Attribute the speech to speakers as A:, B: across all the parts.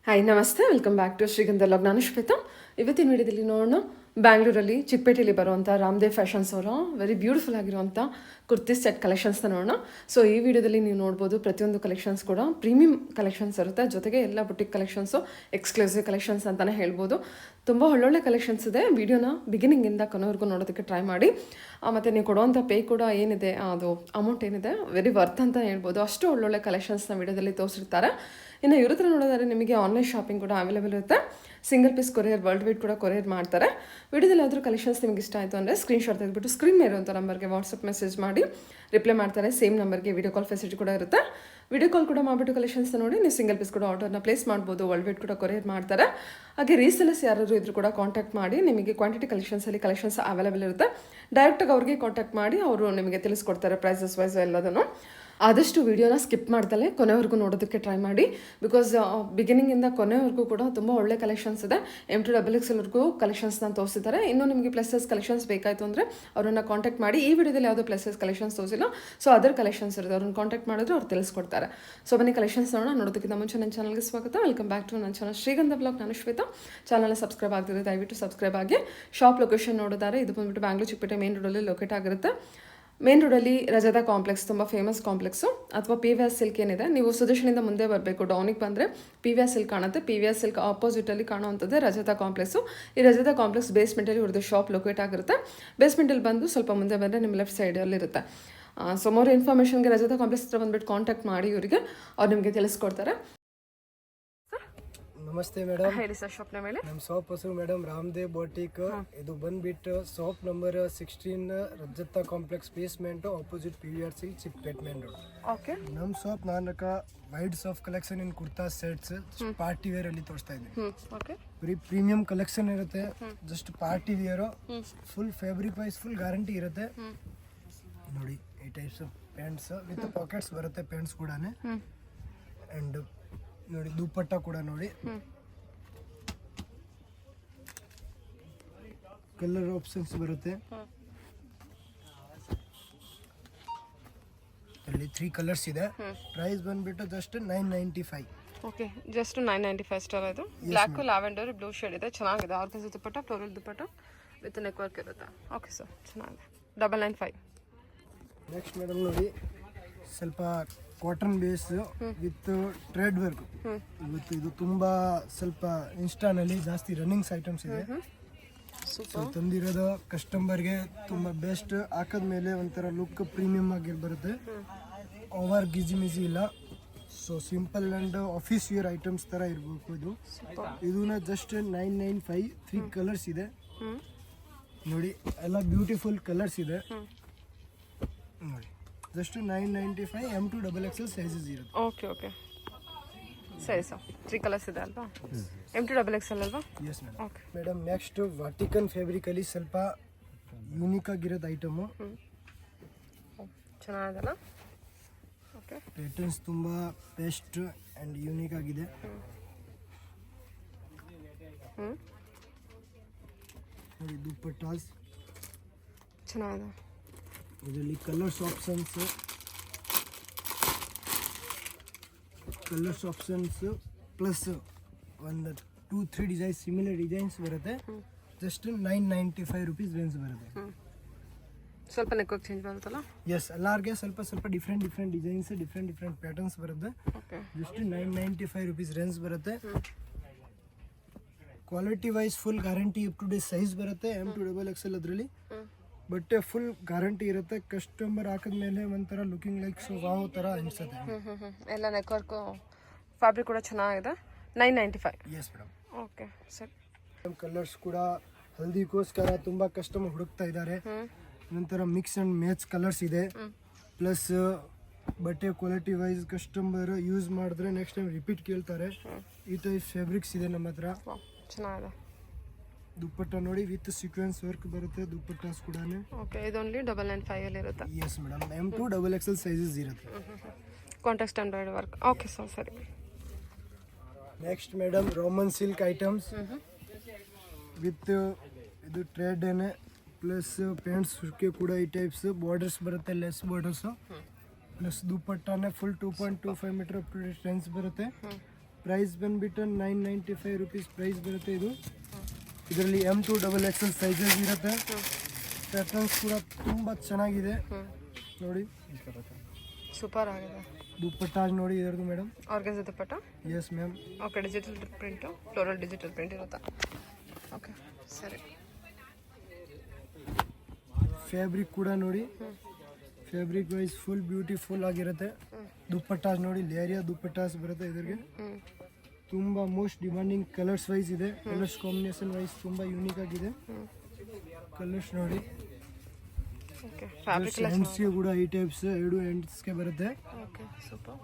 A: Hi ನಮಸ್ತೆ, welcome back to ಶ್ರೀಗಂಧ log. ನಾನು ಶ್ವೇತಾ. ಇವತ್ತಿನ ವಿಡಿಯೋದಲ್ಲಿ ನೋಡೋಣ, ಬ್ಯಾಂಗ್ಳೂರಲ್ಲಿ ಚಿಕ್ಕಪೇಟೆಯಲ್ಲಿ ಬರುವಂಥ ರಾಮದೇವ್ ಫ್ಯಾಷನ್ಸ್ ಅವರ ವೆರಿ ಬ್ಯೂಟಿಫುಲ್ ಆಗಿರುವಂಥ ಕುರ್ತಿ ಸೆಟ್ ಕಲೆಕ್ಷನ್ಸ್ನ ನೋಡೋಣ. ಸೊ ಈ ವಿಡಿಯೋದಲ್ಲಿ ನೀವು ನೋಡ್ಬೋದು, ಪ್ರತಿಯೊಂದು ಕಲೆಕ್ಷನ್ಸ್ ಕೂಡ ಪ್ರೀಮಿಯಂ ಕಲೆಕ್ಷನ್ಸ್ ಇರುತ್ತೆ. ಜೊತೆಗೆ ಎಲ್ಲ ಬುಟಿಕ್ ಕಲೆಕ್ಷನ್ಸು ಎಕ್ಸ್ಕ್ಲೂಸಿವ್ ಕಲೆಕ್ಷನ್ಸ್ ಅಂತಲೇ ಹೇಳ್ಬೋದು. ತುಂಬ ಒಳ್ಳೊಳ್ಳೆ ಕಲೆಕ್ಷನ್ಸ್ ಇದೆ. ವಿಡಿಯೋನ ಬಿಗಿನಿಂಗಿಂದ ಕೊನೆವರೆಗೂ ನೋಡೋದಕ್ಕೆ ಟ್ರೈ ಮಾಡಿ. ಮತ್ತು ನೀವು ಕೊಡುವಂಥ ಪೇ ಕೂಡ ಏನಿದೆ, ಅದು ಅಮೌಂಟ್ ಏನಿದೆ ವೆರಿ ವರ್ತ್ ಅಂತ ಹೇಳ್ಬೋದು. ಅಷ್ಟು ಒಳ್ಳೊಳ್ಳೆ ಕಲೆಕ್ಷನ್ಸ್ನ ವಿಡಿಯೋದಲ್ಲಿ ತೋರಿಸಿರ್ತಾರೆ. ಇನ್ನು ಇವ್ರ ಹತ್ರ ನೋಡೋದಾದ್ರೆ ನಿಮಗೆ ಆನ್ಲೈನ್ ಶಾಪಿಂಗ್ ಕೂಡ ಅವೈಲೇಬಲ್ ಇರುತ್ತೆ. Single piece courier, world wide ಕೂಡ ಕೊರಿಯರ್ ಮಾಡ್ತಾರೆ. ವಿಡಿಯೋದಲ್ಲಿ ಯಾವ್ದಾದ್ರು ಕಲೆಕ್ಷನ್ಸ್ ನಿಮಗೆ ಇಷ್ಟ ಆಯಿತು ಅಂದರೆ ಸ್ಕ್ರೀನ್ಶಾಟ್ ತೆಗೆದುಬಿಟ್ಟು ಸ್ಕ್ರೀನ್ ಮೇಲೆ ಇರುವಂಥ ನಂಬರ್ಗೆ ವಾಟ್ಸಪ್ ಮೆಸೇಜ್ ಮಾಡಿ ರಿಪ್ಲೈ ಮಾಡ್ತಾರೆ. ಸೇಮ್ ನಂಬರ್ಗೆ ವಿಡಿಯೋ ಕಾಲ್ ಫೆಸಿಲಿಟಿ ಕೂಡ ಇರುತ್ತೆ. ವಿಡಿಯೋ ಕಾಲ್ ಕೂಡ ಮಾಡಿಬಿಟ್ಟು ಕಲೆಕ್ಷನ್ಸ್ ನೋಡಿ ನೀವು ಸಿಂಗಲ್ ಪೀಸ್ ಕೂಡ ಆರ್ಡರ್ನ ಪ್ಲೇಸ್ ಮಾಡ್ಬೋದು. ವರ್ಲ್ಡ್ ವೈಡ್ ಕೂಡ ಕೊರಿಯರ್ ಮಾಡ್ತಾರೆ. ಹಾಗೆ ರೀಸೆಲ್ಲರ್ಸ್ ಯಾರಾದರೂ ಇದ್ರೂ ಕೂಡ ಕಾಂಟ್ಯಾಕ್ಟ್ ಮಾಡಿ ನಿಮಗೆ ಕ್ವಾಂಟಿಟಿ ಕಲೆಕ್ಷನ್ಸಲ್ಲಿ ಕಲೆಕ್ಷನ್ಸ್ ಅವೈಲೇಬಲ್ ಇರುತ್ತೆ. ಡೈರೆಕ್ಟಾಗಿ ಅವ್ರಿಗೆ ಕಾಂಟ್ಯಾಕ್ಟ್ ಮಾಡಿ ಅವರು ನಿಮಗೆ ತಿಳಿಸ್ಕೊಡ್ತಾರೆ ಪ್ರೈಸಸ್ ವೈಸ್ ಎಲ್ಲದನ್ನು. ಆದಷ್ಟು ವೀಡಿಯೋನ ಸ್ಕಿಪ್ ಮಾಡ್ದಲೇ ಕೊನೆವರೆಗೂ ನೋಡೋದಕ್ಕೆ ಟ್ರೈ ಮಾಡಿ. ಬಿಕಾಸ್ ಬಿಗಿನಿಂಗಿಂದ ಕೊನೆವರೆಗೂ ಕೂಡ ತುಂಬ ಒಳ್ಳೆ ಕಲೆಕ್ಷನ್ಸ್ ಇದೆ. M2XXLವರೆಗೂ ಕಲೆಕ್ಷನ್ಸ್ನ ತೋರಿಸಿದ್ದಾರೆ. ಇನ್ನೂ ನಿಮಗೆ ಪ್ಲಸ್ ಕಲೆಕ್ಷನ್ಸ್ ಬೇಕಾಯಿತು ಅಂದರೆ ಅವರನ್ನು ಕಾಂಟ್ಯಾಕ್ಟ್ ಮಾಡಿ. ಈ ವಿಡಿಯೋದಲ್ಲಿ ಯಾವುದೋ ಪ್ಲಸ್ ಕಲೆಕ್ಷನ್ಸ್ ತೋರಿಸಿಲ್ಲ, ಸೊ ಅದರ್ ಕಲೆಕ್ಷನ್ಸ್ ಇರುತ್ತೆ. ಅವ್ರನ್ನ ಕಾಂಟ್ಯಾಕ್ಟ್ ಮಾಡಿದ್ರೆ ಅವ್ರು ತಿಳಿಸ್ಕೊಡ್ತಾರೆ. ಸೊ ಬನ್ನಿ ಕಲೆಕ್ಷನ್ಸ್ ನೋಡೋದಕ್ಕಿಂತ ಮುಂಚೆ ನನ್ನ ಚಾನಲ್ಗೆ ಸ್ವಾಗತ. ವೆಲ್ಕಮ್ ಬ್ಯಾಕ್ ಟು ನನ್ನ ಚಾನಲ್ ಶ್ರೀಗಂಧ ಬ್ಲಾಗ್. ನಾನು ಶ್ವೇತಾ. ಚಾನಲ್ನ ಸಬ್ಸ್ಕ್ರೈಬ್ ಆಗ್ತಿದೆ, ದಯವಿಟ್ಟು ಸಬ್ಸ್ಕ್ರೈಬ್ ಆಗಿ. ಶಾಪ್ ಲೊಕೇಶನ್ ನೋಡಿದ್ದಾರೆ, ಇದು ಬಂದುಬಿಟ್ಟು ಬ್ಯಾಂಗ್ಳೂರು ಚಿಕ್ಕಪೇಟೆ ಮೇನ್ ರೋಡಲ್ಲಿ ಲೊಕೇಟ್ ಆಗಿರುತ್ತೆ. ಮೇನ್ ರೋಡಲ್ಲಿ ರಜತಾ ಕಾಂಪ್ಲೆಕ್ಸ್, ತುಂಬ ಫೇಮಸ್ ಕಾಂಪ್ಲೆಕ್ಸು. ಅಥವಾ PVR ಸಿಲ್ಕ್ ಏನಿದೆ, ನೀವು ಸುದರ್ಶನಿಂದ ಮುಂದೆ ಬರಬೇಕು, ಡೌನಿಗೆ ಬಂದರೆ PVR ಸಿಲ್ಕ್ ಕಾಣುತ್ತೆ. PVR ಸಿಲ್ಕ್ ಆಪೋಸಿಟಲ್ಲಿ ಕಾಣುವಂಥದ್ದೇ ರಜತಾ ಕಾಂಪ್ಲೆಕ್ಸು. ಈ ರಜತಾ ಕಾಂಪ್ಲೆಕ್ಸ್ ಬೇಸ್ಮೆಂಟಲ್ಲಿ ಇವ್ರದ್ದು ಶಾಪ್ ಲೊಕೇಟ್ ಆಗಿರುತ್ತೆ. ಬೇಸ್ಮೆಂಟಲ್ಲಿ ಬಂದು ಸ್ವಲ್ಪ ಮುಂದೆ ಬಂದರೆ ನಿಮ್ಮ ಲೆಫ್ಟ್ ಸೈಡಲ್ಲಿ ಇರುತ್ತೆ. ಸೊ ಮೋರ್ ಇನ್ಫಾರ್ಮೇಷನ್ಗೆ ರಜತಾ ಕಾಂಪ್ಲೆಕ್ಸ್ ಹತ್ರ ಬಂದುಬಿಟ್ಟು ಕಾಂಟ್ಯಾಕ್ಟ್ ಮಾಡಿ, ಇವರಿಗೆ ಅವ್ರು ನಿಮಗೆ ತಿಳಿಸ್ಕೊಡ್ತಾರೆ.
B: ನಮಸ್ತೆ ಮೇಡಮ್.
A: ಹೇಳಿ ಸರ್, ಶಾಪ್ನ ಮೇಲೆ.
B: ನಮ್ಮ ಶಾಪ್ ಹೆಸರು ಮೇಡಮ್ ರಾಮದೇವ್ ಬೋಟಿಕ್. ಇದು ಬಂದ್ಬಿಟ್ಟು shop number 16, Rajata complex basement, opposite PVR silk, Chickpet main road.
A: Okay.
B: ನಮ್ಮ ಶಾಪ್ ನಾನಕ wide soft collection in kurta sets party wear ಅಲ್ಲಿ ತೋರಿಸ್ತಾ ಇದ್ದೀನಿ.
A: ಓಕೆ.
B: ಬರೀ ಪ್ರೀಮಿಯಂ ಕಲೆಕ್ಷನ್ ಇರುತ್ತೆ. Just party wear, full fabric wise full guarantee ಇರುತ್ತೆ. ನೋಡಿ ಈ ಟೈಪ್ಸ್ ಪ್ಯಾಂಟ್ಸ್ ವಿತ್ ಪಾಕೆಟ್ಸ್ ಬರುತ್ತೆ, ಪ್ಯಾಂಟ್ಸ್ ಕೂಡ. ಅಂಡ್ ನೋಡಿ ದುಪ್ಪಟ್ಟ ಕೂಡ ನೋಡಿ, ಕಲರ್ ಆಪ್ಷನ್ಸ್ ಬರುತ್ತೆ. ಅಲ್ಲಿ 3 ಕಲರ್ಸ್ ಇದೆ. ಪ್ರೈಸ್ ಬಂದ್ಬಿಟ್ಟು ಜಸ್ಟ್ 995.
A: Okay, just 995 star. ಇದು ಬ್ಲ್ಯಾಕ್, ಲ್ಯಾವೆಂಡರ್, ಬ್ಲೂ ಶೇಡ್ ಇದೆ, ಚೆನ್ನಾಗಿದೆ. Organs dupatta, floral dupatta with neck work ಇರುತ್ತೆ. ಓಕೆ ಸರ್, ಚೆನ್ನಾಗಿದೆ. 995.
B: ನೆಕ್ಸ್ಟ್ ಮೇಡಮ್ ನೋಡಿ, ಸ್ವಲ್ಪ cotton base with thread work. ಇವತ್ತು ಇದು ತುಂಬಾ ಸ್ವಲ್ಪ ಇನ್ಸ್ಟಾನಲ್ಲಿ ಜಾಸ್ತಿ ರನ್ನಿಂಗ್ಸ್ ಐಟಮ್ಸ್ ಇದೆ. ಸೊ ತಂದಿರೋದು ಕಸ್ಟಮರ್ಗೆ ತುಂಬಾ ಬೆಸ್ಟ್. ಹಾಕದ್ಮೇಲೆ ಒಂಥರ ಲುಕ್ ಪ್ರೀಮಿಯಂ ಆಗಿ ಬರುತ್ತೆ. ಓವರ್ ಗಿಜಿಮಿಜಿ ಇಲ್ಲ. So simple and office wear items ತರ ಇರಬೇಕು ಇದು. ಇದನ್ನ ಜಸ್ಟ್ 995. 3 ಕಲರ್ಸ್ ಇದೆ ನೋಡಿ, ಎಲ್ಲ ಬ್ಯೂಟಿಫುಲ್ ಕಲರ್ಸ್ ಇದೆ ನೋಡಿ. ಜಸ್ಟ್ 995. M2XXL ಸೈಜಸ್ ಇರುತ್ತೆ.
A: ಓಕೆ ಓಕೆ, ಸರಿ ಸರ್. 3 ಕಲರ್ಸ್ ಇದೆ ಅಲ್ವಾ? M2XXL ಅಲ್ವಾ?
B: Yes madam.
A: Okay
B: madam, next Vatican fabric ಅಲ್ಲಿ ಸ್ವಲ್ಪ ಯೂನಿಕ್ ಆಗಿರೋದು ಐಟಮು.
A: ಚೆನ್ನಾಗಿದೆಲ್ಲ. ಓಕೆ.
B: ಪ್ಯಾಟರ್ನ್ಸ್ ತುಂಬ ಬೆಸ್ಟ್ ಆ್ಯಂಡ್ ಯೂನಿಕ್ ಆಗಿದೆ. ನೋಡಿ ದುಪ್ಪಟ್ಟಾಸ್
A: ಚೆನ್ನಾಗಿದೆ.
B: ಇದರಲ್ಲಿ ಕಲರ್ಸ್ ಆಪ್ಷನ್ಸ್ ಪ್ಲಸ್ ಒಂದು 2-3 ಡಿಸೈನ್ಸ್, ಸಿಮಿಲರ್ ಡಿಸೈನ್ಸ್ ಬರುತ್ತೆ. ಜಸ್ಟ್ 995 rupees ರೇಂಜ್ ಬರುತ್ತೆ.
A: ಸ್ವಲ್ಪ ನೆಕ್ ವರ್ಕ್ ಚೇಂಜ್ ಬರುತ್ತಲ್ಲ?
B: ಎಸ್, ಎಲ್ಲರಿಗೆ ಸ್ವಲ್ಪ ಡಿಫ್ರೆಂಟ್ ಡಿಸೈನ್ಸ್, ಡಿಫ್ರೆಂಟ್ ಪ್ಯಾಟರ್ನ್ಸ್ ಬರುತ್ತೆ.
A: ಓಕೆ.
B: ಜಸ್ಟ್ 995 rupees ರೇಂಜ್ ಬರುತ್ತೆ. Quality wise full guarantee, up to date size ಬರುತ್ತೆ. M2XXL ಅದರಲ್ಲಿ ಬಟ್ಟೆ ಫುಲ್ ಗ್ಯಾರಂಟಿ ಇರುತ್ತೆ. ಕಸ್ಟಮರ್ ಹಾಕಿದ್ಮೇಲೆ ಒಂಥರ ಲುಕಿಂಗ್ ಲೈಕ್ ಸೊ ವಾವ್ ಥರ ಅನಿಸುತ್ತೆ.
A: ಎಲ್ಲ ನೆಕ್ ವರ್ಕು, ಫ್ಯಾಬ್ರಿಕ್ ಕೂಡ ಚೆನ್ನಾಗಿದೆ. 995.
B: S madam.
A: ಓಕೆ ಸರಿ.
B: ಕಲರ್ಸ್ ಕೂಡ ಹಲ್ದಿಗೋಸ್ಕರ ತುಂಬ ಕಸ್ಟಮರ್ ಹುಡುಕ್ತಾ ಇದ್ದಾರೆ. ನಂತರ ಮಿಕ್ಸ್ ಆ್ಯಂಡ್ ಮ್ಯಾಚ್ ಕಲರ್ಸ್ ಇದೆ. ಪ್ಲಸ್ ಬಟ್ಟೆ ಕ್ವಾಲಿಟಿ ವೈಸ್ ಕಸ್ಟಮರ್ ಯೂಸ್ ಮಾಡಿದ್ರೆ ನೆಕ್ಸ್ಟ್ ಟೈಮ್ ರಿಪೀಟ್ ಕೇಳ್ತಾರೆ. ಈ ಟೈಪ್ ಫ್ಯಾಬ್ರಿಕ್ಸ್ ಇದೆ ನಮ್ಮ ಹತ್ರ.
A: ಚೆನ್ನಾಗಿದೆ.
B: ದುಪ್ಪಟ್ಟ ನೋಡಿ ವಿತ್ ಸೀಕ್ವೆನ್ಸ್ ವರ್ಕ್ ಬರುತ್ತೆ. ದುಪ್ಪಟ್ಟಾಸ್ ಕೂಡ.
A: ಓಕೆ, ಇದು ಓನ್ಲಿ 995 ಅಲ್ಲಿ ಇರುತ್ತೆ.
B: Yes madam. M2XXL ಸೈಜಸ್ ಇರುತ್ತೆ.
A: Contrast embroidery work. Okay sir, ಸರಿ.
B: Next madam, Roman silk items with ಇದು ಟ್ರೆಡ್ ಏನೇ ಪ್ಲಸ್ ಪ್ಯಾಂಟ್ಸ್ಗೆ ಕೂಡ ಈ ಟೈಪ್ಸ್ ಬಾರ್ಡರ್ಸ್ ಬರುತ್ತೆ, ಲೆಸ್ ಬಾರ್ಡರ್ಸು. ಪ್ಲಸ್ ದುಪ್ಪಟ್ಟಾನೆ ಫುಲ್ 2.25 ಮೀಟರ್ ರೆಂಜ್ ಬರುತ್ತೆ. ಪ್ರೈಸ್ ಬಂದ್ಬಿಟ್ಟು 995 ರುಪೀಸ್ ಪ್ರೈಸ್ ಬರುತ್ತೆ ಇದು. ಇದರಲ್ಲಿ M2XXL ಸೈಜಸ್ ಇರುತ್ತೆ. ಪ್ಯಾಟರ್ನ್ಸ್ ಕೂಡ ತುಂಬ ಚೆನ್ನಾಗಿದೆ ನೋಡಿ.
A: ಸೂಪರ್ ಆಗಿದೆ.
B: ದುಪ್ಪಟ್ಟ ನೋಡಿ ಇದರದು madam.
A: Organza dupatta.
B: Yes ma'am.
A: Okay, digital print, floral digital print ಇರುತ್ತಾ? ಓಕೆ, ಸರಿ.
B: ಫ್ಯಾಬ್ರಿಕ್ ಕೂಡ ನೋಡಿ, ಫ್ಯಾಬ್ರಿಕ್ ವೈಸ್ ಫುಲ್ ಬ್ಯೂಟಿಫುಲ್ ಆಗಿರುತ್ತೆ. ದುಪ್ಪಟ್ಟಾಸ್ ನೋಡಿ, ಲೇರಿಯಾ ದುಪ್ಪಟ್ಟಾಸ್ ಬರುತ್ತೆ ಇದ್ರಿಗೆ. ತುಂಬ ಮೋಸ್ಟ್ ಡಿಮಾಂಡಿಂಗ್ ಕಲರ್ಸ್ ವೈಸ್ ಇದೆ. ಕಲರ್ಸ್ ಕಾಂಬಿನೇಷನ್ ವೈಸ್ ತುಂಬ ಯೂನಿಕ್ ಆಗಿದೆ. ಕಲರ್ಸ್ ನೋಡಿ.
A: ಓಕೆ, ಫ್ಯಾಬ್ರಿಕ್ ಎಲ್ಲ
B: ಹ್ಯಾಂಡ್ಸ್ಗೆ ಕೂಡ ಈ ಟೈಪ್ಸ್ 2 ಹ್ಯಾಂಡ್ಸ್ಗೆ ಬರುತ್ತೆ.
A: ಓಕೆ, ಸೂಪರ್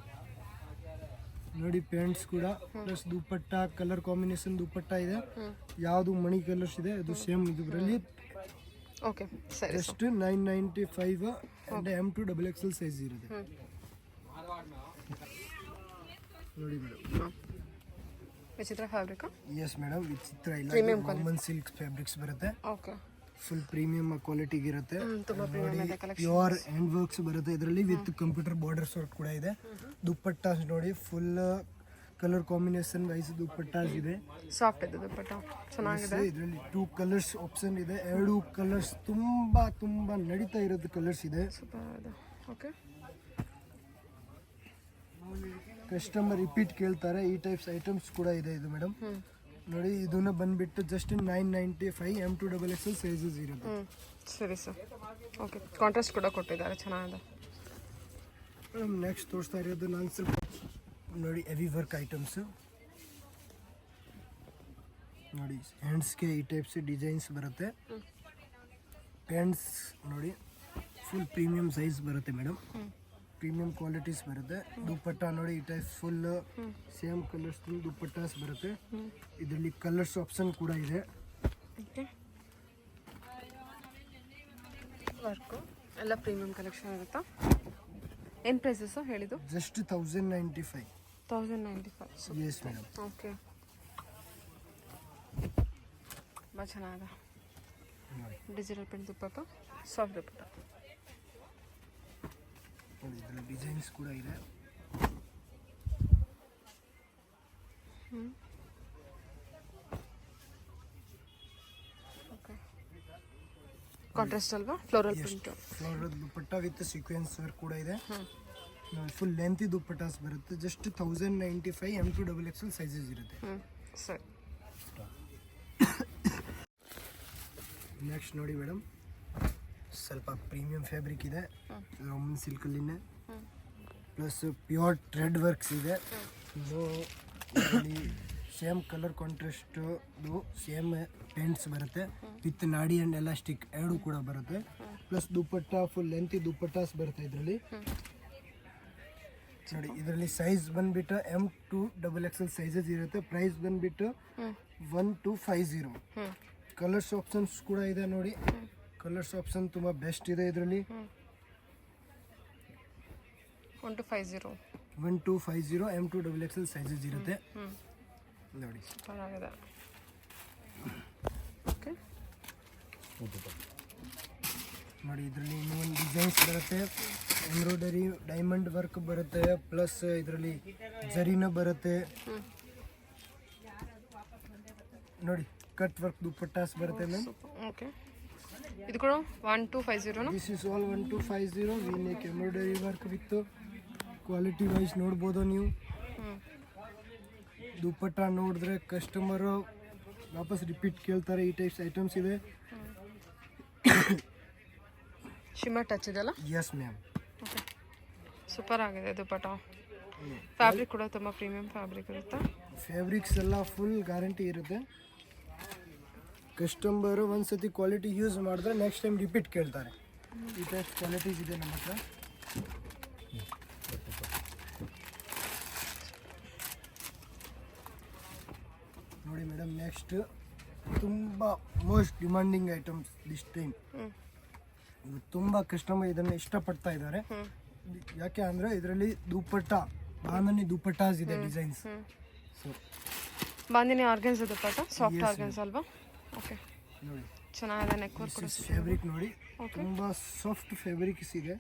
B: ನೋಡಿ. ಪ್ಯಾಂಟ್ಸ್ ಕೂಡ ಪ್ಲಸ್ ದುಪ್ಪಟ್ಟ ಕಲರ್ ಕಾಂಬಿನೇಷನ್ ದುಪ್ಪಟ್ಟ ಇದೆ. ಯಾವುದು ಮಣಿ ಕಲರ್ಸ್ ಇದೆ ಅದು ಸೇಮ್ ಇದರಲ್ಲಿ.
A: ಓಕೆ, ಸರಿ.
B: ಜಸ್ಟ್ 995 ಅಂಡ್ M2XXL ಸೈಜ್ ಇರುತ್ತೆ ನೋಡಿ ಮೇಡಮ್.
A: ವಿಚಿತ್ರ ಫ್ಯಾಬ್ರಿಕ್.
B: ಎಸ್ ಮೇಡಮ್, ವಿಚಿತ್ರ ಇಲ್ಲ, ಕಾಮನ್ ಸಿಲ್ಕ್ ಫ್ಯಾಬ್ರಿಕ್ಸ್ ಬರುತ್ತೆ.
A: ಓಕೆ,
B: ಫುಲ್ ಪ್ರೀಮಿಯಂ ಕ್ವಾಲಿಟಿಗೆ ಇರುತ್ತೆ.
A: ತುಂಬಾ ಪ್ರೀಮಿಯಂ ಇದೆ ಕಲೆಕ್ಷನ್.
B: ಪ್ಯೂರ್ ಹ್ಯಾಂಡ್ ವರ್ಕ್ಸ್ ಬರುತ್ತೆ ಇದರಲ್ಲಿ ವಿತ್ ಕಂಪ್ಯೂಟರ್ ಬಾರ್ಡರ್ಸ್ ವರ್ಕ್ ಕೂಡ ಇದೆ. ದುಪ್ಪಟ್ಟಾಸ್ ನೋಡಿ, full colour combination wise dupattas ಇದೆ.
A: ಸಾಫ್ಟ್ ಇದೆ ದುಪ್ಪಟ್ಟ, ಚೆನ್ನಾಗಿದೆ.
B: ಇದರಲ್ಲಿ 2 ಕಲರ್ಸ್ ಆಪ್ಷನ್ ಇದೆ. 2 ಕಲರ್ಸ್ ತುಂಬಾ ತುಂಬಾ ನಡೀತಾ ಇರೋದು ಕಲರ್ಸ್ ಇದೆ.
A: ಸೂಪರ್ ಇದೆ. ಓಕೆ,
B: ಕಸ್ಟಮರ್ ರಿಪೀಟ್ ಕೇಳ್ತಾರೆ. ಈ ಟೈಪ್ಸ್ ಐಟಮ್ಸ್ ಕೂಡ ಇದೆ ಇದು ಮೇಡಮ್ ನೋಡಿ. ಇದನ್ನ ಬಂದ್ಬಿಟ್ಟು ಜಸ್ಟ್ 995 M2XXL ಸೈಜಸ್ ಇರುತ್ತೆ.
A: ಸರಿ ಸರ್. ಓಕೆ, ಕಾಂಟ್ರಾಸ್ಟ್ ಕೂಡ ಕೊಟ್ಟಿದ್ದಾರೆ, ಚೆನ್ನಾಗಿದೆ.
B: ನೆಕ್ಸ್ಟ್ ತೋರಿಸ್ತಾ ಇರೋದು ನಾನು ಸ್ವಲ್ಪ ನೋಡಿ ಹೆವಿ ವರ್ಕ್ ಐಟಮ್ಸ್ ನೋಡಿ. ಹ್ಯಾಂಡ್ಸ್ಗೆ ಈ ಟೈಪ್ಸ್ ಡಿಸೈನ್ಸ್ ಬರುತ್ತೆ. ಪ್ಯಾಂಟ್ಸ್ ನೋಡಿ, ಫುಲ್ ಪ್ರೀಮಿಯಂ ಸೈಜ್ ಬರುತ್ತೆ ಮೇಡಮ್. ಪ್ರೀಮಿಯಂ ಕ್ವಾಲಿಟೀಸ್ ಬರುತ್ತೆ. ದುಪ್ಪಟ್ಟ ನೋಡಿ, ಈ type full same colours dupattas ಬರುತ್ತೆ. ಇದರಲ್ಲಿ ಕಲರ್ಸ್ ಆಪ್ಷನ್ ಕೂಡ ಇದೆ.
A: ಓಕೆ, ವರ್ಕು ಎಲ್ಲ ಪ್ರೀಮಿಯಂ ಕಲೆಕ್ಷನ್ ಇರುತ್ತಾ? ಏನು ಪ್ರೈಸಸ್ ಹೇಳಿದ್ದು?
B: ಜಸ್ಟ್ 1095.
A: 1095.
B: S madam.
A: ಓಕೆ, ಭಾಳ ಚೆನ್ನಾಗಿದೆ. ಡಿಜಿಟಲ್ ಪ್ರಿಂಟ್ ದುಪ್ಪಟ್ಟ, ಸಾಫ್ಟ್ ದುಪ್ಪಟ್ಟ
B: ನೋಡಿ. ಇದರಲ್ಲಿ ಡಿಸೈನ್ಸ್ ಕೂಡ ಇದೆ.
A: ಓಕೆ, ಕಾಂಟ್ರಾಸ್ಟ್ ಅಲ್ವಾ? Floral print.
B: Floral dupatta with sequence work ಕೂಡ ಇದೆ. ಫುಲ್ ಲೆಂತಿ ದುಪ್ಪಟ್ಟಾಸ್ ಬರುತ್ತೆ. ಜಸ್ಟ್ 1095 M2XXL ಸೈಜಸ್ ಇರುತ್ತೆ.
A: ಸರಿ.
B: ನೆಕ್ಸ್ಟ್ ನೋಡಿ ಮೇಡಮ್, ಸ್ವಲ್ಪ ಪ್ರೀಮಿಯಂ ಫ್ಯಾಬ್ರಿಕ್ ಇದೆ. ರಾಮನ್ ಸಿಲ್ಕಲ್ಲಿನೇ ಪ್ಲಸ್ ಪ್ಯೂರ್ ಥ್ರೆಡ್ ವರ್ಕ್ಸ್ ಇದೆ. Same colour contrast same pants ಬರುತ್ತೆ ವಿತ್ ನಾಡಿ ಆ್ಯಂಡ್ ಎಲಾಸ್ಟಿಕ್ 2 ಕೂಡ ಬರುತ್ತೆ. Plus dupatta full length dupattas ಬರುತ್ತೆ ಇದರಲ್ಲಿ ನೋಡಿ. ಇದರಲ್ಲಿ ಸೈಜ್ ಬಂದ್ಬಿಟ್ಟು M2XXL ಸೈಜಸ್ ಇರುತ್ತೆ. ಪ್ರೈಸ್ ಬಂದ್ಬಿಟ್ಟು 1250. ಕಲರ್ಸ್ ಆಪ್ಷನ್ಸ್ ಕೂಡ ಇದೆ ನೋಡಿ. ಕಲರ್ಸ್ ಆಪ್ಷನ್ ತುಂಬ ಬೆಸ್ಟ್ ಇದೆ ಇದರಲ್ಲಿ. 1250 M2XXL ಸೈಜಸ್ ಇರುತ್ತೆ ನೋಡಿ.
A: ಚೆನ್ನಾಗಿದೆ. ಓಕೆ,
B: ನೋಡಿ ಇದರಲ್ಲಿ ಇನ್ನೊಂದು ಡಿಸೈನ್ಸ್ ಬರುತ್ತೆ. ಎಂಬ್ರಾಯ್ಡರಿ ಡೈಮಂಡ್ ವರ್ಕ್ ಬರುತ್ತೆ. ಪ್ಲಸ್ ಇದರಲ್ಲಿ ಜರಿನ ಬರುತ್ತೆ ನೋಡಿ. ಕಟ್ ವರ್ಕ್ ದುಪ್ಪಟ್ಟಾಸ್ ಬರುತ್ತೆ ಮ್ಯಾಮ್.
A: ಓಕೆ, ಇದು ಕೂಡ 1250.
B: This is all 1250. V neck embroidery work with quality wise ನೋಡ್ಬೋದು ನೀವು. ದುಪ್ಪಟ್ಟ ನೋಡಿದ್ರೆ ಕಸ್ಟಮರು ವಾಪಸ್ ರಿಪೀಟ್ ಕೇಳ್ತಾರೆ. ಈ ಟೈಪ್ಸ್ ಐಟಮ್ಸ್ ಇದೆ.
A: ಶಿಮ್ಮರ್ ಟಚ್ ಇದೆಲ್ಲ.
B: Yes ma'am.
A: ಓಕೆ, ಸೂಪರ್ ಆಗಿದೆ ದುಪ್ಪಟ್ಟ. ಫ್ಯಾಬ್ರಿಕ್ ಕೂಡ ತುಂಬ ಪ್ರೀಮಿಯಂ ಫ್ಯಾಬ್ರಿಕ್ ಇರುತ್ತೆ.
B: ಫ್ಯಾಬ್ರಿಕ್ಸ್ ಎಲ್ಲ ಫುಲ್ ಗ್ಯಾರಂಟಿ ಇರುತ್ತೆ. ಕಸ್ಟಮರು ಒಂದ್ಸತಿ ಕ್ವಾಲಿಟಿ ಯೂಸ್ ಮಾಡಿದ್ರೆ ನೆಕ್ಸ್ಟ್ ಟೈಮ್ ರಿಪೀಟ್ ಕೇಳ್ತಾರೆ. ಈ ಟೈಪ್ ಕ್ವಾಲಿಟೀಸ್ ಇದೆ ನಮ್ಮ ಹತ್ರ. ನೋಡಿ ಮೇಡಮ್, ನೆಕ್ಸ್ಟ್ ತುಂಬ most demanding items this time. ತುಂಬ ಕಸ್ಟಮರ್ ಇದನ್ನು ಇಷ್ಟಪಡ್ತಾ ಇದ್ದಾರೆ. ಯಾಕೆ ಅಂದರೆ ಇದರಲ್ಲಿ ದುಪ್ಪಟ್ಟ ಬಾಂಧನಿ ದುಪ್ಪಟ್ಟಾಸ್ ಇದೆ ಡಿಸೈನ್ಸ್. ಸೊ
A: ಬಾಂಧನಿ ಆರ್ಗನ್ಸ್ ದುಪ್ಪಟ್ಟ, ಸಾಫ್ಟ್ ಆರ್ಗನ್ಸ್ ಅಲ್ವಾ? ಓಕೆ,
B: ನೋಡಿ
A: ಚೆನ್ನಾಗಿದೆ. ನೆಕ್ ವರ್ಕ್ ಕೂಡ
B: ಫ್ಯಾಬ್ರಿಕ್ ನೋಡಿ, ತುಂಬ ಸಾಫ್ಟ್ ಫ್ಯಾಬ್ರಿಕ್ಸ್ ಇದೆ.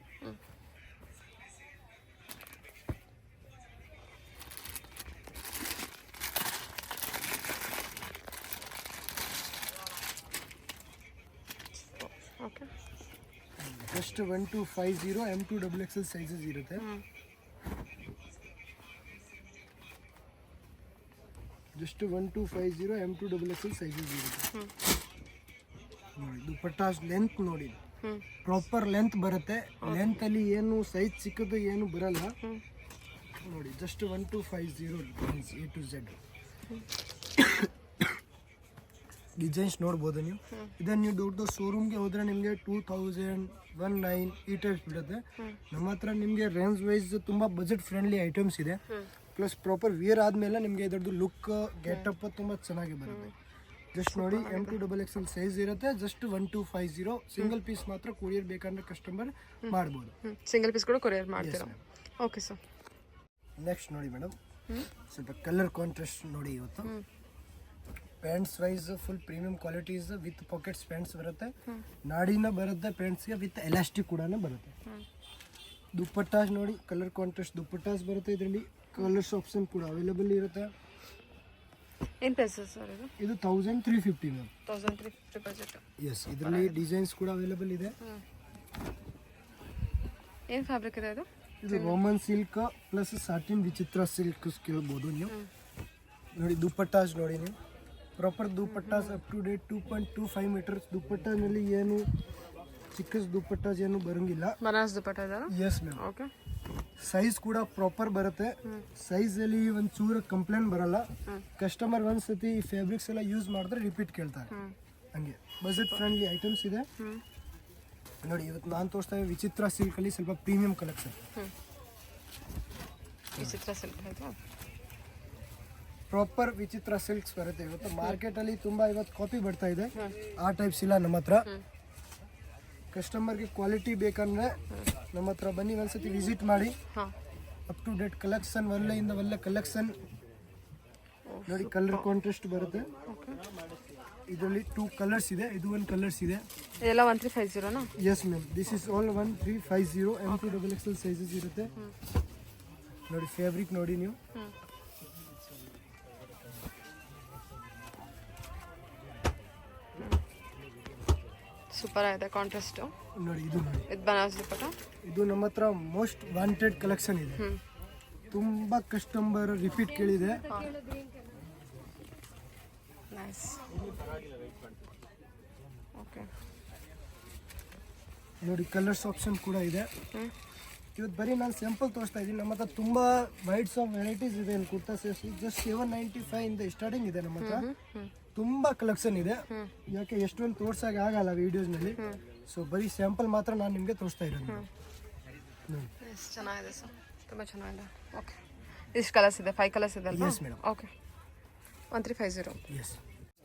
B: ಜಸ್ಟ್ 1250 M2 XXL ಸೈಜಸ್ ಇರುತ್ತೆ. ಜಸ್ಟ್ 1250 M2 XXL ಸೈಜಸ್ ಇರುತ್ತೆ. ನೋಡಿ ದುಪಟ್ಟಾಸ್ ಲೆಂತ್ ನೋಡಿ, ಪ್ರಾಪರ್ ಲೆಂತ್ ಬರುತ್ತೆ. ಲೆಂತ್ ಅಲ್ಲಿ ಏನು ಸೈಜ್ ಚಿಕ್ಕದು ಏನು ಬರಲ್ಲ ನೋಡಿ. Just 1250 A to Z. Designs ನೋಡ್ಬೋದು ನೀವು. ಇದನ್ನ ನೀವು ದೊಡ್ಡ ಶೋರೂಮ್ಗೆ ಹೋದ್ರೆ ನಿಮಗೆ 2000, 19 ಈ ಟೈಪ್ಸ್ ಬಿಡುತ್ತೆ. ನಮ್ಮ ಹತ್ರ ನಿಮಗೆ ರೇಂಜ್ ವೈಸ್ ತುಂಬ ಬಜೆಟ್ ಫ್ರೆಂಡ್ಲಿ ಐಟಮ್ಸ್ ಇದೆ. ಪ್ಲಸ್ ಪ್ರಾಪರ್ ವಿಯರ್ ಆದಮೇಲೆ ನಿಮಗೆ ಇದರದ್ದು ಲುಕ್ ಗೆಟಪ್ ತುಂಬ ಚೆನ್ನಾಗಿ ಬರುತ್ತೆ. ಜಸ್ಟ್ ನೋಡಿ M2 XXL ಸೈಜ್ ಇರುತ್ತೆ. ಜಸ್ಟ್ 1250 ಸಿಂಗಲ್ ಪೀಸ್ ಮಾತ್ರ ಕೊರಿಯರ್ ಬೇಕಂದ್ರೆ ಕಸ್ಟಮರ್ ಮಾಡ್ಬೋದು.
A: ಸಿಂಗಲ್ ಪೀಸ್ ಕೂಡ ಕೊರಿಯರ್ ಮಾಡ್ತೀರಾ? Okay sir.
B: ನೆಕ್ಸ್ಟ್ ನೋಡಿ ಮೇಡಮ್, ಸ್ವಲ್ಪ ಕಲರ್ ಕಾಂಟ್ರಾಸ್ಟ್ ನೋಡಿ. ಇವತ್ತು pants wise full premium qualities with pockets pants ಬರುತ್ತೆ. ನಾಡಿನ ಬರುತ್ತೆ ಪ್ಯಾಂಟ್ಸ್ಗೆ, ವಿತ್ ಎಲಾಸ್ಟಿಕ್ ಕೂಡ ಬರುತ್ತೆ. ದುಪ್ಪಟ್ಟಾಸ್ ನೋಡಿ, ಕಲರ್ ಕಾಂಟ್ರಾಸ್ಟ್ ದುಪ್ಪಟ್ಟಾಸ್ ಬರುತ್ತೆ. ಇದರಲ್ಲಿ ಕಲರ್ಸ್ ಆಪ್ಷನ್ ಕೂಡ ಅವೈಲೇಬಲ್ ಇರುತ್ತೆ.
A: ಏನು ಪ್ರೈಸ್ ಸರ್ ಇದು?
B: ಇದು 1350 ಮ್ಯಾಮ್.
A: 1350 ಬಜೆಟ್.
B: ಎಸ್, ಇದರಲ್ಲಿ ಡಿಸೈನ್ಸ್ ಕೂಡ ಅವೈಲೇಬಲ್ ಇದೆ.
A: ಏನು ಫ್ಯಾಬ್ರಿಕ್ ಇದೆ ಇದು?
B: ಇದು ರೋಮನ್ ಸಿಲ್ಕ್ ಪ್ಲಸ್ ಸಾಟಿನ್ ವಿಚಿತ್ರ ಸಿಲ್ಕ್ ಕೇಳ್ಬೋದು ನೀವು. ನೋಡಿ ದುಪ್ಪಟ್ಟಾಸ್ ನೋಡಿ ನೀವು, proper dupattas up to date 2.25 metres. ದುಪ್ಪಟ್ಟಾನಲ್ಲಿ ಏನು ಚಿಕ್ಕ ದುಪ್ಪಟ್ಟಾಸ್ ಏನು ಬರಂಗಿಲ್ಲ.
A: ಬನಾರಸ್ ದುಪ್ಪಟ್ಟ ಇದೆ.
B: Yes ma'am.
A: ಓಕೆ.
B: ಸೈಜ್ ಕೂಡ ಪ್ರಾಪರ್ ಬರುತ್ತೆ. ಸೈಜ್ ಅಲ್ಲಿ ಒಂದು ಚೂರು ಕಂಪ್ಲೇಂಟ್ ಬರಲ್ಲ. ಕಸ್ಟಮರ್ ಒಂದ್ಸತಿ ಈ ಫ್ಯಾಬ್ರಿಕ್ಸ್ ಎಲ್ಲ ಯೂಸ್ ಮಾಡಿದ್ರೆ ರಿಪೀಟ್ ಕೇಳ್ತಾರೆ. ಹಂಗೆ ಬಜೆಟ್ ಫ್ರೆಂಡ್ಲಿ ಐಟಮ್ಸ್ ಇದೆ ನೋಡಿ. ಇವತ್ತು ನಾನು ತೋರಿಸ್ತಾ ಇದ್ದೀನಿ ವಿಚಿತ್ರ ಸಿಲ್ಕ್ ಅಲ್ಲಿ ಸ್ವಲ್ಪ ಪ್ರೀಮಿಯಂ ಕಲೆಕ್ಷನ್.
A: ವಿಚಿತ್ರ ಸಿಲ್ಕ್ ಆಯ್ತಾ?
B: ಪ್ರಾಪರ್ ವಿಚಿತ್ರ ಸಿಲ್ಕ್ಸ್ ಬರುತ್ತೆ. ಇವತ್ತು ಮಾರ್ಕೆಟ್ ಅಲ್ಲಿ ತುಂಬಾ ಇವತ್ತು ಕಾಪಿ ಬರ್ತಾ ಇದೆ, ಆ ಟೈಪ್ಸ್ ಇಲ್ಲ ನಮ್ಮ ಹತ್ರ. ಕಸ್ಟಮರ್ಗೆ ಕ್ವಾಲಿಟಿ ಬೇಕಂದ್ರೆ ನಮ್ಮ ಹತ್ರ ಬನ್ನಿ, ಒಂದ್ಸತಿ ವಿಸಿಟ್ ಮಾಡಿ. ಅಪ್ ಟು ಡೇಟ್ ಕಲೆಕ್ಷನ್, ಒಳ್ಳೆಯಿಂದ ಒಳ್ಳೆ ಕಲೆಕ್ಷನ್ ನೋಡಿ. ಕಲರ್ ಕಾಂಟ್ರಾಸ್ಟ್ ಬರುತ್ತೆ. ಇದರಲ್ಲಿ 2 ಕಲರ್ಸ್ ಇದೆ. ಇದು ಒಂದು ಕಲರ್ಸ್ ಇದೆ.
A: ಇದೆಲ್ಲ 1350 ನಾ?
B: Yes ma'am, this is all 1350 M2 XXL sizes ಇರುತ್ತೆ ನೋಡಿ. ಫ್ಯಾಬ್ರಿಕ್ ನೋಡಿ ನೀವು.
A: ಸೂಪರ್ ಆಗಿದೆ ಕಾಂಟ್ರಾಸ್ಟ್
B: ನೋಡಿ. ಇದು ನೋಡಿ,
A: ಇದು ಬನಾರಸ್ ದುಪ್ಪಟ್ಟ.
B: ಇದು ನಮ್ಮ ಹತ್ರ ಮೋಸ್ಟ್ ವಾಂಟೆಡ್ ಕಲೆಕ್ಷನ್ ಇದೆ. ತುಂಬಾ ಕಸ್ಟಮರ್ ರಿಪೀಟ್ ಕೇಳಿದೆ.
A: ನೈಸ್. ಓಕೆ
B: ನೋಡಿ, ಕಲರ್ಸ್ ಆಪ್ಷನ್ ಕೂಡ ಇದೆ. ಇವತ್ತು ಬರೀ ನಾನು ಸ್ಯಾಂಪಲ್ ತೋರಿಸ್ತಾ ಇದ್ದೀನಿ. ನಮ್ಮ ಹತ್ರ ತುಂಬಾ ವೈಡ್ಸ್ ಆಫ್ ವೆರೈಟೀಸ್ ಇದೆ. ಕುರ್ತಾ ಸೇರ್ಸಿ ಜಸ್ಟ್ 795 ಇಂದ ಸ್ಟಾರ್ಟಿಂಗ್ ಇದೆ ನಮ್ಮ ಹತ್ರ. ತುಂಬಾ ಕಲೆಕ್ಷನ್ ಇದೆ. ಯಾಕೆ ಎಷ್ಟೊಂದು ತೋರ್ಸಾಗ ಆಗಲ್ಲ ವಿಡಿಯೋಸ್ನಲ್ಲಿ. ಸೊ ಬರೀ ಸ್ಯಾಂಪಲ್ ಮಾತ್ರ ನಾನು ನಿಮಗೆ ತೋರಿಸ್ತಾ ಇರೋದು.
A: ಚೆನ್ನಾಗಿದೆ ಸರ್, ತುಂಬ ಚೆನ್ನಾಗಿದೆ. ಓಕೆ, ಇಷ್ಟು ಕಲರ್ಸ್ ಇದೆ? 5 ಕಲರ್ಸ್ ಇದೆ ಅಲ್ವಾ?
B: Yes madam.
A: ಓಕೆ, 1350.
B: ಎಸ್,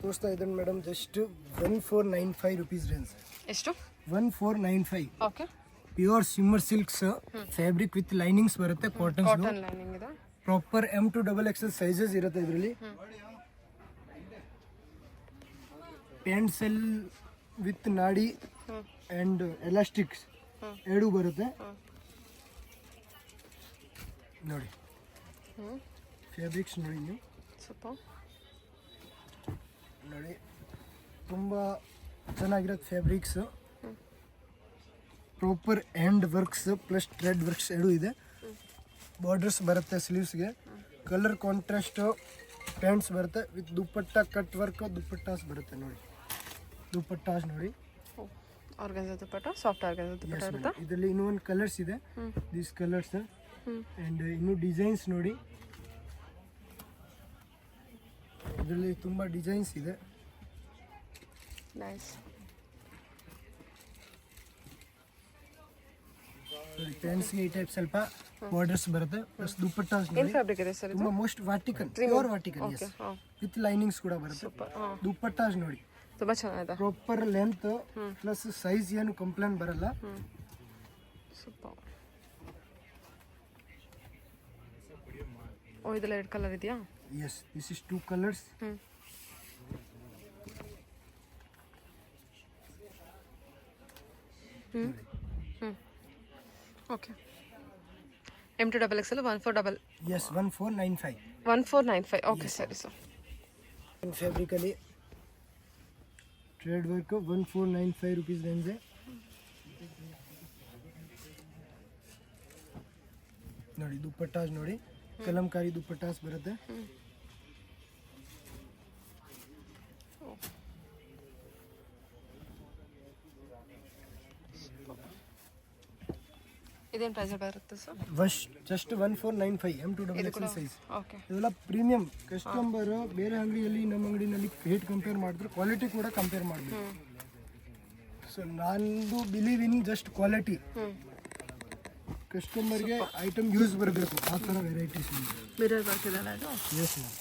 B: ತೋರಿಸ್ತಾ ಇದ್ದೀನಿ ಮೇಡಮ್. Just 1495 rupees range.
A: ಎಷ್ಟು?
B: 1495.
A: Okay.
B: Pure ಸಿಮ್ಮರ್ silks fabric with linings ಬರುತ್ತೆ. ಕಾಟನ್
A: ಲೈನಿಂಗ್ ಇದೆ.
B: ಪ್ರಾಪರ್ M2 XXL ಸೈಜಸ್ ಇರುತ್ತೆ ಇದರಲ್ಲಿ. ಪೆನ್ಸಿಲ್ ವಿತ್ ನಾಡಿ ಅಂಡ್ ಎಲಾಸ್ಟಿಕ್ಸ್ ಎರಡು ಬರುತ್ತೆ ನೋಡಿ. ಫ್ಯಾಬ್ರಿಕ್ಸ್ ನೋಡಿ ನೀವು.
A: ಸೂಪರ್
B: ನೋಡಿ, ತುಂಬ ಚೆನ್ನಾಗಿರೋದು fabrics. Proper hand works plus thread works ಎರಡೂ ಇದೆ. ಬಾರ್ಡರ್ಸ್ ಬರುತ್ತೆ ಸ್ಲೀವ್ಸ್ಗೆ. ಕಲರ್ ಕಾಂಟ್ರಾಸ್ಟ್ ಪ್ಯಾಂಟ್ಸ್ ಬರುತ್ತೆ with dupatta cut work dupattas ಬರುತ್ತೆ ನೋಡಿ. ದುಪ್ಪಟ್ಟಾಸ್ ನೋಡಿ,
A: ಆರ್ಗನ್ಜಾ ದುಪ್ಪಟ್ಟ, ಸಾಫ್ಟ್ ಆರ್ಗನ್ಜಾ ದುಪ್ಪಟ್ಟ ಇರುತ್ತೆ.
B: ಇದರಲ್ಲಿ ಇನ್ನೂ ಒಂದು ಕಲರ್ಸ್ ಇದೆ. ದೀಸ್ ಕಲರ್ಸ್ ಆ್ಯಂಡ್ ಇನ್ನೂ ಡಿಸೈನ್ಸ್ ನೋಡಿ. ಇದರಲ್ಲಿ ತುಂಬ ಡಿಸೈನ್ಸ್ ಇದೆ.
A: ನೈಸ್.
B: ಪ್ಯಾಂಟ್ಸ್ಗೆ ಈ ಟೈಪ್ ಸ್ವಲ್ಪ ಬಾರ್ಡರ್ಸ್ ಬರುತ್ತೆ ಪ್ಲಸ್ ದುಪ್ಪಟ್ಟಾಸ್
A: ಏನು ಫ್ಯಾಬ್ರಿಕ್ ಇದೆ ಸರ್ ಇದು?
B: ತುಂಬ most Vatican, pure Vatican. Yes, with linings ಕೂಡ ಬರುತ್ತೆ.
A: ಸೂಪರ್.
B: ದುಪ್ಪಟ್ಟಾಸ್ ನೋಡಿ,
A: ತುಂಬ ಚೆನ್ನಾಗಿದೆ.
B: ಪ್ರಾಪರ್ ಲೆಂತ್ ಪ್ಲಸ್ ಸೈಜ್ ಏನು ಕಂಪ್ಲೇಂಟ್ ಬರಲ್ಲ.
A: ಸೂಪರ್. ಓ, ಇದೆಲ್ಲ 2 ಕಲರ್ ಇದೆಯಾ?
B: Yes, this is 2 colours.
A: Okay. M2 XXL 14
B: yes, 1495.
A: 1495. Okay, ಸರಿ ಸರ್.
B: ಫ್ಯಾಬ್ರಿಕಲ್ಲಿ ಥ್ರೆಡ್ ವರ್ಕ್ 1495 ರುಪೀಸ್ ರೇಂಜ್. ನೋಡಿ ದುಪ್ಪಟ್ಟಾಸ್ ನೋಡಿ ಕಲಂಕಾರಿ ದುಪ್ಪಟ್ಟಾಸ್ ಬರುತ್ತೆ.
A: ಇದೇನು ಪ್ರೈಸ್ ಬರುತ್ತೆ sir?
B: Just 1495 M2XL size.
A: Okay.
B: ಇದೆಲ್ಲ ಪ್ರೀಮಿಯಂ. ಕಸ್ಟಮರ್ ಬೇರೆ ಅಂಗಡಿಯಲ್ಲಿ ನಮ್ಮ ಅಂಗಡಿನಲ್ಲಿ ರೇಟ್ ಕಂಪೇರ್ ಮಾಡಿದ್ರೆ ಕ್ವಾಲಿಟಿ ಕೂಡ ಕಂಪೇರ್ ಮಾಡಬೇಕು. ಸೊ ನಂದು ಬಿಲೀವ್ ಇನ್ ಜಸ್ಟ್ ಕ್ವಾಲಿಟಿ. ಕಸ್ಟಮರ್ಗೆ ಐಟಮ್ ಯೂಸ್ ಬರಬೇಕು, ಆ ಥರ ವೆರೈಟೀಸ್.
A: ಮಿರರ್ ಬರ್ತಿದಲ್ಲ ಅದು?
B: Yes ma'am.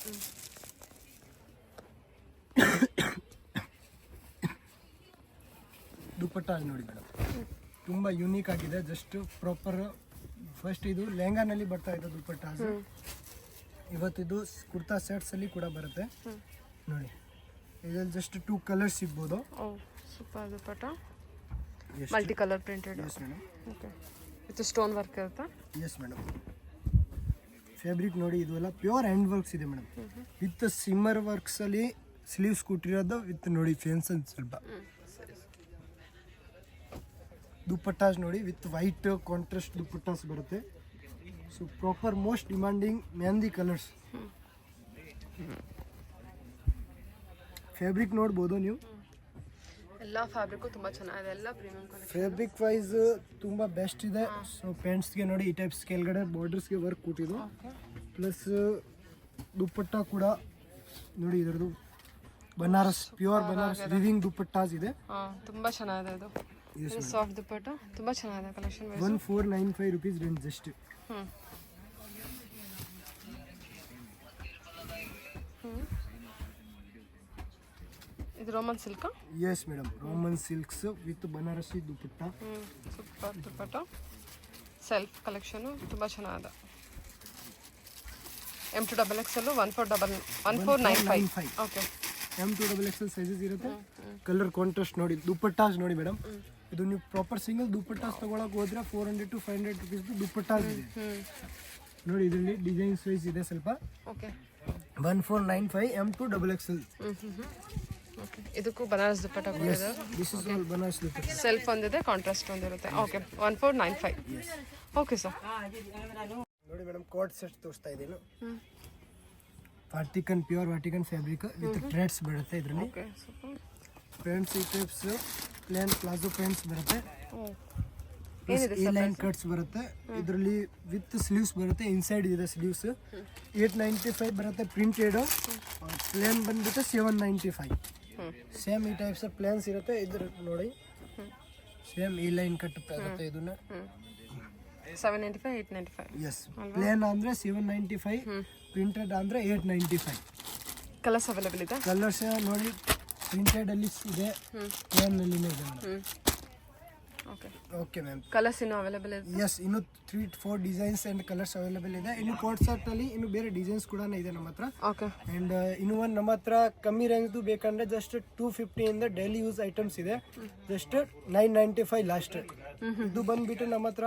B: ದುಪ್ಪಟ್ಟ ನೋಡಿ ಮೇಡಮ್, ತುಂಬ ಯೂನಿಕ್ ಆಗಿದೆ. ಜಸ್ಟ್ ಪ್ರಾಪರ್ ಫಸ್ಟ್ ಇದು ಲೆಹಂಗಾನಲ್ಲಿ ಬರ್ತಾ ಇದೆ ದುಪ್ಪಟ್ಟ. ಇವತ್ತಿದು ಕುರ್ತಾ ಸೆಟ್ಸಲ್ಲಿ ಕೂಡ ಬರುತ್ತೆ ನೋಡಿ. ಇದರಲ್ಲಿ ಜಸ್ಟ್ 2 ಕಲರ್ಸ್ ಸಿಗ್ಬೋದು.
A: Super dupatta, multi colour printed.
B: Yes madam.
A: Okay. With stone work ಇರುತ್ತಾ?
B: Yes madam. ಫ್ಯಾಬ್ರಿಕ್ ನೋಡಿ, ಇದು ಎಲ್ಲ ಪ್ಯೂರ್ ಹ್ಯಾಂಡ್ ವರ್ಕ್ಸ್ ಇದೆ ಮೇಡಮ್. ವಿತ್ ಸಿಮ್ಮರ್ ವರ್ಕ್ಸಲ್ಲಿ ಸ್ಲೀವ್ಸ್ ಕೊಟ್ಟಿರೋದು ವಿತ್ ನೋಡಿ ಫೆನ್ಸ್ ಸ್ವಲ್ಪ. ದುಪ್ಪಟ್ಟಾಸ್ ನೋಡಿ ವಿತ್ ವೈಟ್ ಕಾಂಟ್ರಾಸ್ಟ್ ದುಪ್ಪಟ್ಟಾಸ್ ಬರುತ್ತೆ. So proper most demanding mehendi colours. Fabric ನೋಡ್ಬೋದು ನೀವು.
A: ಎಲ್ಲ ಫ್ಯಾಬ್ರಿಕ್ಕು ತುಂಬ ಚೆನ್ನಾಗಿದೆ, ಎಲ್ಲ ಪ್ರೀಮಿಯಂ ಕಲೆಕ್ಷನ್.
B: ಫ್ಯಾಬ್ರಿಕ್ ವೈಸ್ ತುಂಬ ಬೆಸ್ಟ್ ಇದೆ. ಸೊ ಪ್ಯಾಂಟ್ಸ್ಗೆ ನೋಡಿ ಈ ಟೈಪ್ಸ್ ಕೆಳಗಡೆ ಬಾರ್ಡರ್ಸ್ಗೆ ವರ್ಕ್ ಕೊಟ್ಟಿದ್ದು. ಪ್ಲಸ್ ದುಪ್ಪಟ್ಟ ಕೂಡ ನೋಡಿ, ಇದರದ್ದು ಬನಾರಸ್ ಪ್ಯೂರ್ ಬನಾರಸ್ ವಿವಿಂಗ್ ದುಪ್ಪಟ್ಟಾಸ್ ಇದೆ.
A: ತುಂಬ ಚೆನ್ನಾಗಿದೆ ಇದು. ಸಾಫ್ಟ್ ದುಪ್ಪಟ್ಟ ತುಂಬ ಚೆನ್ನಾಗಿದೆ ಕಲೆಕ್ಷನ್.
B: 1495 rupees range just.
A: ಇದು Roman silk?
B: Yes madam, Roman silks with Banarasi dupatta.
A: Super dupatta, self collection ತುಂಬ ಚೆನ್ನಾಗಿದೆ. M2XL 1495. ಓಕೆ.
B: M2XL ಸೈಜಸ್ ಇರುತ್ತೆ. ಕಲರ್ ಕಾಂಟ್ರಾಸ್ಟ್ ನೋಡಿ, ದುಪ್ಪಟ್ಟಾಸ್ ನೋಡಿ ಮೇಡಮ್. ಇದು ನೀವು ಪ್ರಾಪರ್ ಸಿಂಗಲ್ ದುಪ್ಪಟ್ಟಾಸ್ ತಗೊಳಕ್ ಹೋದ್ರೆ 400 to 500 rupees ದುಪ್ಪಟ್ಟಾಸ್ ಇದೆ ನೋಡಿ. ಇದರಲ್ಲಿ ಡಿಸೈನ್ಸ್ ವೈಸ್ ಇದೆ ಸ್ವಲ್ಪ.
A: ಓಕೆ.
B: 1495 M2XL.
A: ಓಕೆ. ಇದಕ್ಕೂ ಬನಾರಸ್ ದುಪ್ಪಟ್ಟ ಕೊಟ್ಟಿದೆ.
B: This is all Banaras dupatta.
A: Self ಒಂದಿದೆ, ಕಾಂಟ್ರಾಸ್ಟ್ ಒಂದಿರುತ್ತೆ. ಓಕೆ. 1495. Okay sir.
B: ನೋಡಿ ಮೇಡಮ್, ಕೋಟ್ ಸೆಟ್ ತೋರಿಸ್ತಾ ಇದ್ದೀನಿ. ವಾಟಿಕನ್ ಪ್ಯೂರ್ ವಾಟಿಕನ್ ಫ್ಯಾಬ್ರಿಕ್ ವಿತ್ ಥ್ರೆಡ್ಸ್ ಬರುತ್ತೆ ಇದರಲ್ಲಿ.
A: ಓಕೆ. ಸೂಪರ್.
B: ಪ್ಯಾಂಟ್ಸ್ ಈ ಟೈಪ್ಸ್ ಪ್ಲೇನ್ ಪ್ಲಾಜೋ ಪ್ಯಾಂಟ್ಸ್ ಬರುತ್ತೆ.
A: ಏನಿದೆ
B: ಈ ಲೈನ್ ಕಟ್ಸ್ ಬರುತ್ತೆ. ಇದರಲ್ಲಿ ವಿತ್ ಸ್ಲೀವ್ಸ್ ಬರುತ್ತೆ. ಇನ್ಸೈಡ್ ಇದೆ ಸ್ಲೀವ್ಸ್. 895 ಬರುತ್ತೆ ಪ್ರಿಂಟೆಡ್. ಪ್ಲೇನ್ ಬಂದ್ಬಿಟ್ಟು 795. ಸೇಮ್ ಈ ಟೈಪ್ಸ್ ಪ್ಲೇನ್ಸ್ ಇರುತ್ತೆ. ಇದ್ರ ನೋಡಿ ಸೇಮ್ ಈ ಲೈನ್ ಕಟ್ ಬರುತ್ತೆ. ಇದನ್ನ
A: 795, 895.
B: ಎಸ್, ಪ್ಲೇನ್ ಅಂದ್ರೆ 795, ಪ್ರಿಂಟೆಡ್ ಅಂದ್ರೆ 895.
A: ಕಲರ್ಸ್ ಅವೈಲೇಬಲ್ ಇದೆ.
B: ಕಲರ್ಸ್ ನೋಡಿ, ಪ್ರಿಂಟೆಡ್ ಅಲ್ಲಿ ಇದೆ, ಪ್ಲೇನ್ ಅಲ್ಲಿ ಇದೆ.
A: ಓಕೆ.
B: Okay ma'am.
A: ಕಲರ್ಸ್ ಇನ್ನೂ ಅವೈಲೇಬಲ್ ಇದೆ?
B: ಎಸ್, ಇನ್ನು 3-4 ಡಿಸೈನ್ಸ್ ಅಂಡ್ ಕಲರ್ಸ್ ಅವೈಲೇಬಲ್ ಇದೆ. ಇನ್ನು ಕೋಟ್ ಸೆಟ್ ಅಲ್ಲಿ ಇನ್ನು ಬೇರೆ ಡಿಸೈನ್ಸ್ ಕೂಡ ಇದೆ ನಮ್ಮ ಹತ್ರ.
A: ಓಕೆ.
B: ಅಂಡ್ ಇನ್ನು ಒಂದು ನಮ್ಮ ಹತ್ರ ಕಮ್ಮಿ ರೇಂಜ್ದು ಬೇಕಂದ್ರೆ ಜಸ್ಟ್ 250 ಇಂದ ಡೈಲಿ ಯೂಸ್ ಐಟಮ್ಸ್ ಇದೆ. Just 995 last. ಇದು ಬಂದ್ಬಿಟ್ಟು ನಮ್ಮ ಹತ್ರ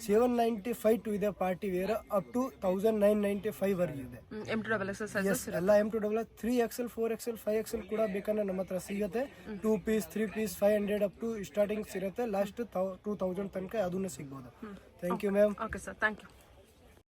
B: 795 ಟು ಇದೆ ಪಾರ್ಟಿ ವೇರ್, ಅಪ್ ಟು 1995 ವರೆಗೆ ಇದೆ.
A: M2XL ಸೈಜಸ್
B: ಎಲ್ಲ M2XL 3XL 4XL 5XL ಕೂಡ ಬೇಕಂದ್ರೆ ನಮ್ಮ ಹತ್ರ ಸಿಗುತ್ತೆ. 2 piece 3 piece 500 up to startings ಇರುತ್ತೆ. ಲಾಸ್ಟ್ 2000 ತನಕ ಅದನ್ನು ಸಿಗ್ಬೋದು. Thank you ma'am.
A: Okay sir, thank you.